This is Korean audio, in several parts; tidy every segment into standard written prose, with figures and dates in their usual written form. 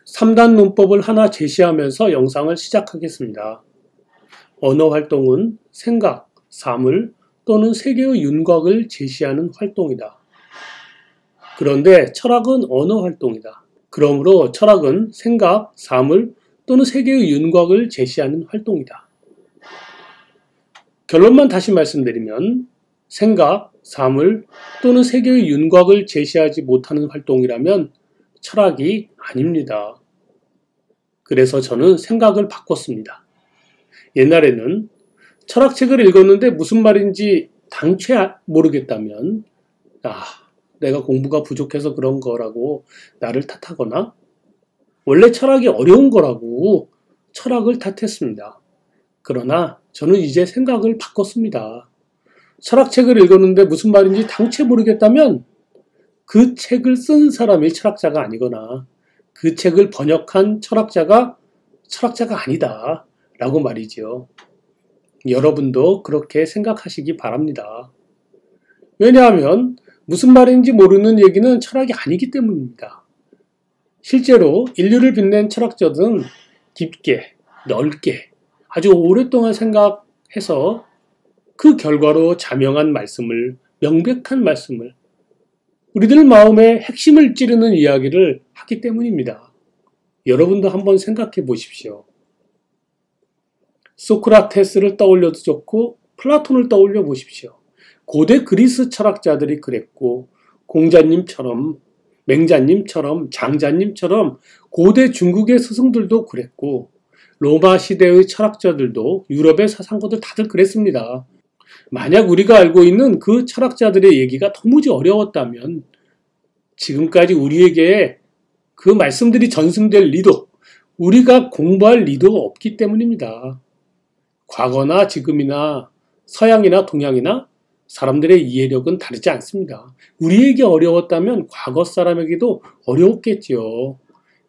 3단 문법을 하나 제시하면서 영상을 시작하겠습니다. 언어 활동은 생각, 사물 또는 세계의 윤곽을 제시하는 활동이다. 그런데 철학은 언어 활동이다. 그러므로 철학은 생각, 사물 또는 세계의 윤곽을 제시하는 활동이다. 결론만 다시 말씀드리면 생각, 사물 또는 세계의 윤곽을 제시하지 못하는 활동이라면 철학이 아닙니다. 그래서 저는 생각을 바꿨습니다. 옛날에는 철학책을 읽었는데 무슨 말인지 당최 모르겠다면 내가 공부가 부족해서 그런 거라고 나를 탓하거나 원래 철학이 어려운 거라고 철학을 탓했습니다. 그러나 저는 이제 생각을 바꿨습니다. 철학책을 읽었는데 무슨 말인지 당최 모르겠다면 그 책을 쓴 사람이 철학자가 아니거나 그 책을 번역한 철학자가 아니다 라고 말이죠. 여러분도 그렇게 생각하시기 바랍니다. 왜냐하면 무슨 말인지 모르는 얘기는 철학이 아니기 때문입니다. 실제로 인류를 빛낸 철학자들은 깊게, 넓게, 아주 오랫동안 생각해서 그 결과로 자명한 말씀을, 명백한 말씀을, 우리들 마음의 핵심을 찌르는 이야기를 하기 때문입니다. 여러분도 한번 생각해 보십시오. 소크라테스를 떠올려도 좋고 플라톤을 떠올려 보십시오. 고대 그리스 철학자들이 그랬고 공자님처럼, 맹자님처럼, 장자님처럼 고대 중국의 스승들도 그랬고 로마 시대의 철학자들도 유럽의 사상가들 다들 그랬습니다. 만약 우리가 알고 있는 그 철학자들의 얘기가 도무지 어려웠다면 지금까지 우리에게 그 말씀들이 전승될 리도, 우리가 공부할 리도 없기 때문입니다. 과거나 지금이나 서양이나 동양이나 사람들의 이해력은 다르지 않습니다. 우리에게 어려웠다면 과거 사람에게도 어려웠겠지요.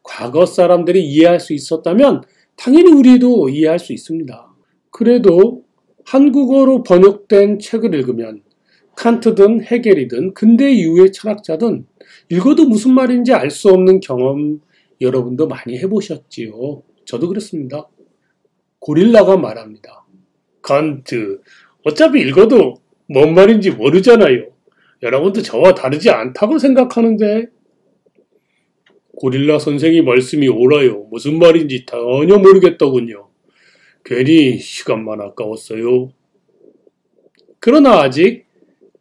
과거 사람들이 이해할 수 있었다면 당연히 우리도 이해할 수 있습니다. 그래도 한국어로 번역된 책을 읽으면 칸트든 헤겔이든 근대 이후의 철학자든 읽어도 무슨 말인지 알 수 없는 경험 여러분도 많이 해보셨지요. 저도 그렇습니다. 고릴라가 말합니다. 칸트, 어차피 읽어도 뭔 말인지 모르잖아요. 여러분도 저와 다르지 않다고 생각하는데. 고릴라 선생이 말씀이 옳아요. 무슨 말인지 전혀 모르겠더군요. 괜히 시간만 아까웠어요. 그러나 아직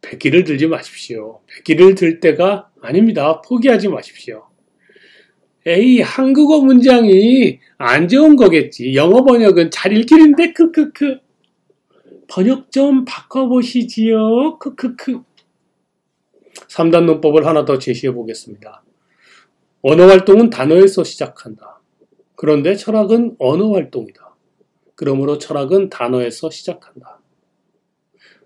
백기를 들지 마십시오. 백기를 들 때가 아닙니다. 포기하지 마십시오. 에이, 한국어 문장이 안 좋은 거겠지. 영어 번역은 잘 읽히는데 크크크. 번역 좀 바꿔보시지요. 크크크. 3단 문법을 하나 더 제시해 보겠습니다. 언어 활동은 단어에서 시작한다. 그런데 철학은 언어 활동이다. 그러므로 철학은 단어에서 시작한다.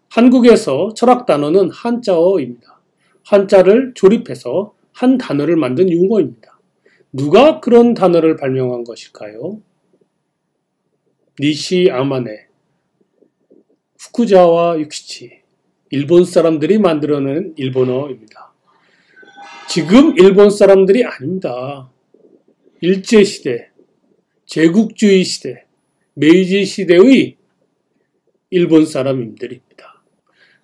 한국에서 철학 단어는 한자어입니다. 한자를 조립해서 한 단어를 만든 용어입니다. 누가 그런 단어를 발명한 것일까요? 니시 아마네, 후쿠자와 유키치, 일본 사람들이 만들어낸 일본어입니다. 지금 일본 사람들이 아닙니다. 일제시대, 제국주의 시대, 메이지 시대의 일본 사람들입니다.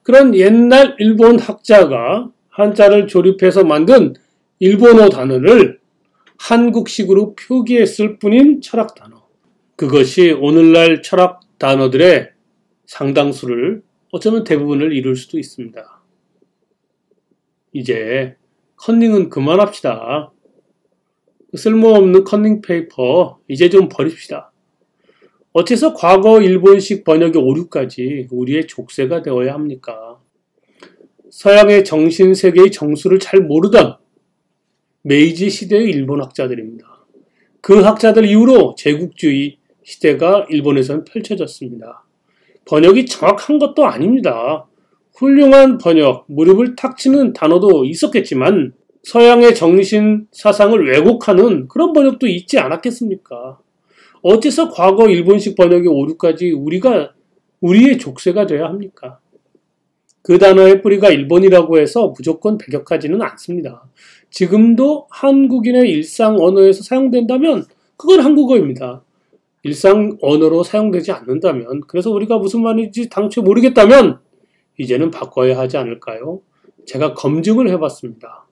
그런 옛날 일본 학자가 한자를 조립해서 만든 일본어 단어를 한국식으로 표기했을 뿐인 철학 단어. 그것이 오늘날 철학 단어들의 상당수를, 어쩌면 대부분을 이룰 수도 있습니다. 이제 컨닝은 그만합시다. 쓸모없는 컨닝 페이퍼 이제 좀 버립시다. 어째서 과거 일본식 번역의 오류까지 우리의 족쇄가 되어야 합니까? 서양의 정신세계의 정수를 잘 모르던 메이지 시대의 일본 학자들입니다. 그 학자들 이후로 제국주의 시대가 일본에서는 펼쳐졌습니다. 번역이 정확한 것도 아닙니다. 훌륭한 번역, 무릎을 탁 치는 단어도 있었겠지만 서양의 정신 사상을 왜곡하는 그런 번역도 있지 않았겠습니까? 어째서 과거 일본식 번역의 오류까지 우리의 족쇄가 돼야 합니까? 그 단어의 뿌리가 일본이라고 해서 무조건 배격하지는 않습니다. 지금도 한국인의 일상 언어에서 사용된다면 그건 한국어입니다. 일상 언어로 사용되지 않는다면, 그래서 우리가 무슨 말인지 당초 모르겠다면 이제는 바꿔야 하지 않을까요? 제가 검증을 해봤습니다.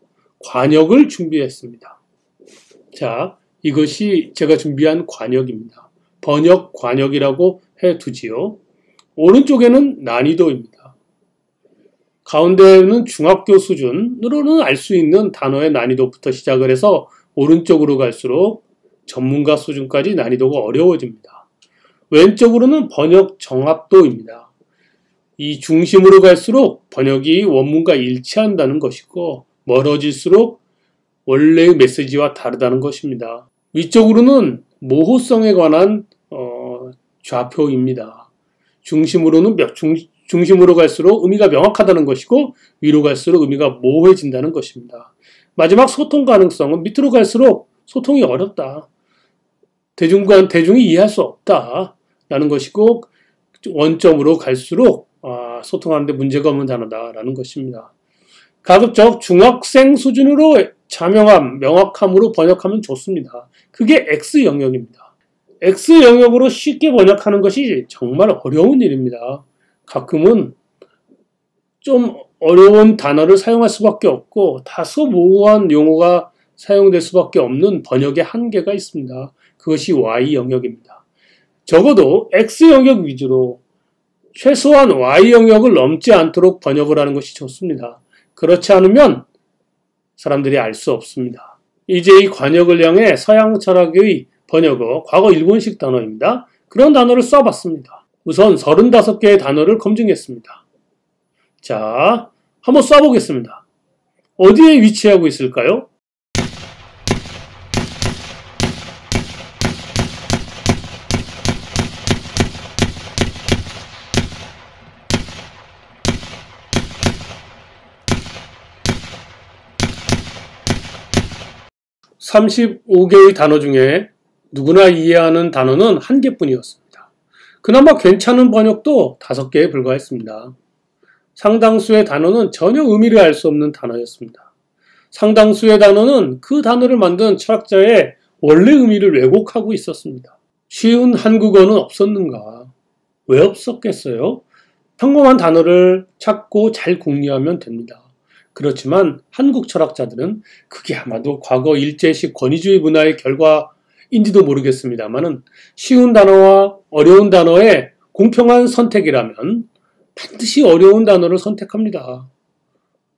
관역을 준비했습니다. 자, 이것이 제가 준비한 관역입니다. 번역 관역이라고 해두지요. 오른쪽에는 난이도입니다. 가운데는 중학교 수준으로는 알 수 있는 단어의 난이도부터 시작을 해서 오른쪽으로 갈수록 전문가 수준까지 난이도가 어려워집니다. 왼쪽으로는 번역 정합도입니다. 이 중심으로 갈수록 번역이 원문과 일치한다는 것이고 멀어질수록 원래의 메시지와 다르다는 것입니다. 위쪽으로는 모호성에 관한 좌표입니다. 중심으로 갈수록 의미가 명확하다는 것이고 위로 갈수록 의미가 모호해진다는 것입니다. 마지막 소통 가능성은 밑으로 갈수록 소통이 어렵다. 대중이 이해할 수 없다라는 것이고 원점으로 갈수록 소통하는데 문제가 없는 단어다라는 것입니다. 가급적 중학생 수준으로 명확함으로 번역하면 좋습니다. 그게 X 영역입니다. X 영역으로 쉽게 번역하는 것이 정말 어려운 일입니다. 가끔은 좀 어려운 단어를 사용할 수밖에 없고 다소 모호한 용어가 사용될 수밖에 없는 번역의 한계가 있습니다. 그것이 Y 영역입니다. 적어도 X 영역 위주로 최소한 Y 영역을 넘지 않도록 번역을 하는 것이 좋습니다. 그렇지 않으면 사람들이 알 수 없습니다. 이제 이 관역을 향해 서양 철학의 번역어, 과거 일본식 단어입니다. 그런 단어를 써봤습니다. 우선 35개의 단어를 검증했습니다. 자, 한번 써보겠습니다. 어디에 위치하고 있을까요? (35개의) 단어 중에 누구나 이해하는 단어는 1개뿐이었습니다. 그나마 괜찮은 번역도 5개에 불과했습니다. 상당수의 단어는 전혀 의미를 알 수 없는 단어였습니다. 상당수의 단어는 그 단어를 만든 철학자의 원래 의미를 왜곡하고 있었습니다. 쉬운 한국어는 없었는가? 왜 없었겠어요? 평범한 단어를 찾고 잘 공유하면 됩니다. 그렇지만 한국 철학자들은 그게 아마도 과거 일제식 권위주의 문화의 결과인지도 모르겠습니다만은 쉬운 단어와 어려운 단어의 공평한 선택이라면 반드시 어려운 단어를 선택합니다.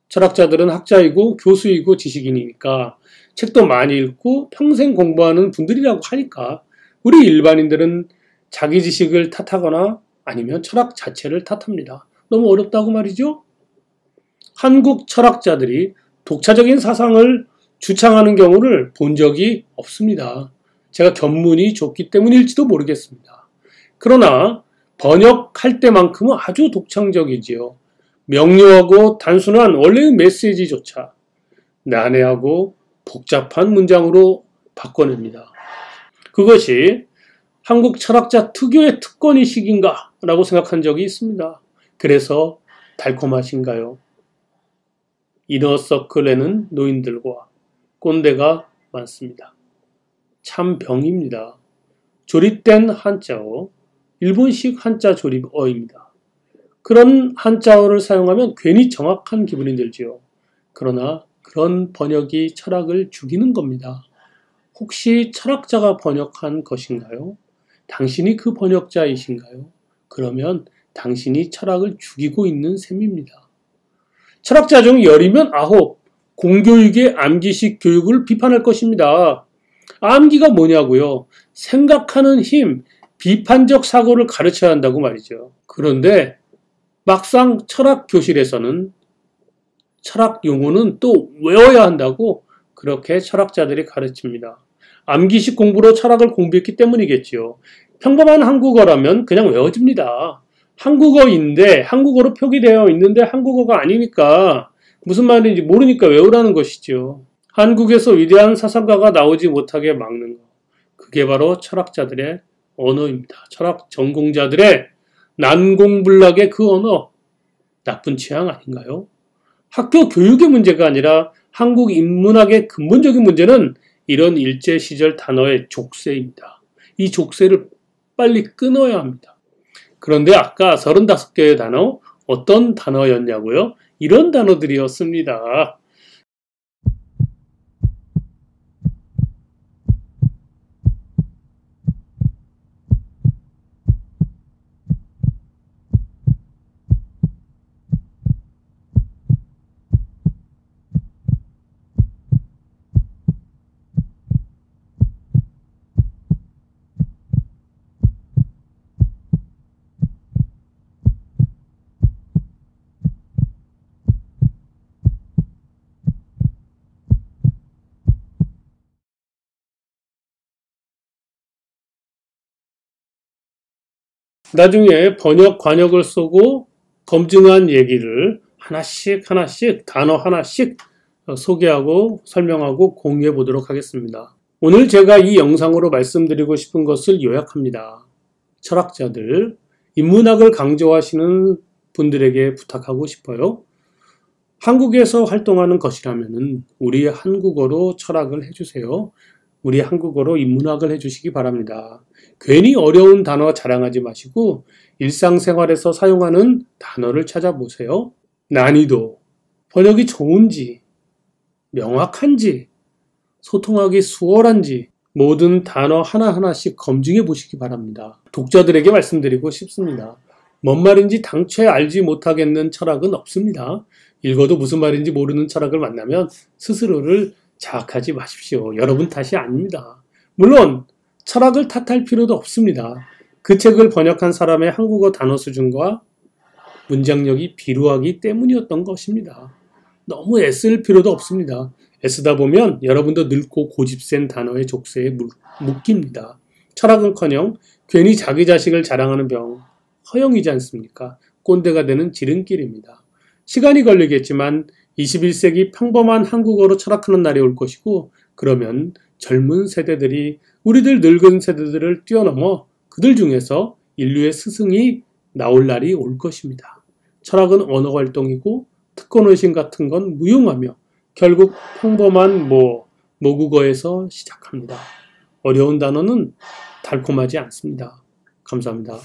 철학자들은 학자이고 교수이고 지식인이니까 책도 많이 읽고 평생 공부하는 분들이라고 하니까 우리 일반인들은 자기 지식을 탓하거나 아니면 철학 자체를 탓합니다. 너무 어렵다고 말이죠? 한국 철학자들이 독자적인 사상을 주창하는 경우를 본 적이 없습니다. 제가 견문이 좁기 때문일지도 모르겠습니다. 그러나 번역할 때만큼은 아주 독창적이지요. 명료하고 단순한 원래의 메시지조차 난해하고 복잡한 문장으로 바꿔냅니다. 그것이 한국 철학자 특유의 특권의식인가 라고 생각한 적이 있습니다. 그래서 달콤하신가요? 이너서클에는 노인들과 꼰대가 많습니다. 참 병입니다. 조립된 한자어, 일본식 한자 조립어입니다. 그런 한자어를 사용하면 괜히 정확한 기분이 들지요. 그러나 그런 번역이 철학을 죽이는 겁니다. 혹시 철학자가 번역한 것인가요? 당신이 그 번역자이신가요? 그러면 당신이 철학을 죽이고 있는 셈입니다. 철학자 중 10이면 9, 공교육의 암기식 교육을 비판할 것입니다. 암기가 뭐냐고요? 생각하는 힘, 비판적 사고를 가르쳐야 한다고 말이죠. 그런데 막상 철학 교실에서는 철학 용어는 또 외워야 한다고 그렇게 철학자들이 가르칩니다. 암기식 공부로 철학을 공부했기 때문이겠지요. 평범한 한국어라면 그냥 외워집니다. 한국어인데 한국어로 표기되어 있는데 한국어가 아니니까 무슨 말인지 모르니까 외우라는 것이죠. 한국에서 위대한 사상가가 나오지 못하게 막는 것. 그게 바로 철학자들의 언어입니다. 철학 전공자들의 난공불락의 그 언어. 나쁜 취향 아닌가요? 학교 교육의 문제가 아니라 한국 인문학의 근본적인 문제는 이런 일제시절 단어의 족쇄입니다. 이 족쇄를 빨리 끊어야 합니다. 그런데 아까 35개의 단어 어떤 단어였냐고요? 이런 단어들이었습니다. 나중에 번역 관역을 쏘고 검증한 얘기를 하나씩 단어 하나씩 소개하고 설명하고 공유해 보도록 하겠습니다. 오늘 제가 이 영상으로 말씀드리고 싶은 것을 요약합니다. 철학자들, 인문학을 강조하시는 분들에게 부탁하고 싶어요. 한국에서 활동하는 것이라면 우리 한국어로 철학을 해주세요. 우리 한국어로 인문학을 해주시기 바랍니다. 괜히 어려운 단어 자랑하지 마시고 일상생활에서 사용하는 단어를 찾아보세요. 난이도, 번역이 좋은지, 명확한지, 소통하기 수월한지 모든 단어 하나하나씩 검증해 보시기 바랍니다. 독자들에게 말씀드리고 싶습니다. 뭔 말인지 당최 알지 못하겠는 철학은 없습니다. 읽어도 무슨 말인지 모르는 철학을 만나면 스스로를 자학하지 마십시오. 여러분 탓이 아닙니다. 물론 철학을 탓할 필요도 없습니다. 그 책을 번역한 사람의 한국어 단어 수준과 문장력이 비루하기 때문이었던 것입니다. 너무 애쓸 필요도 없습니다. 애쓰다 보면 여러분도 늙고 고집센 단어의 족쇄에 묶입니다. 철학은커녕 괜히 자기 자식을 자랑하는 병 허영이지 않습니까? 꼰대가 되는 지름길입니다. 시간이 걸리겠지만 21세기 평범한 한국어로 철학하는 날이 올 것이고 그러면 젊은 세대들이 우리들 늙은 세대들을 뛰어넘어 그들 중에서 인류의 스승이 나올 날이 올 것입니다. 철학은 언어활동이고 특권의식 같은 건 무용하며 결국 평범한 모국어에서 시작합니다. 어려운 단어는 달콤하지 않습니다. 감사합니다.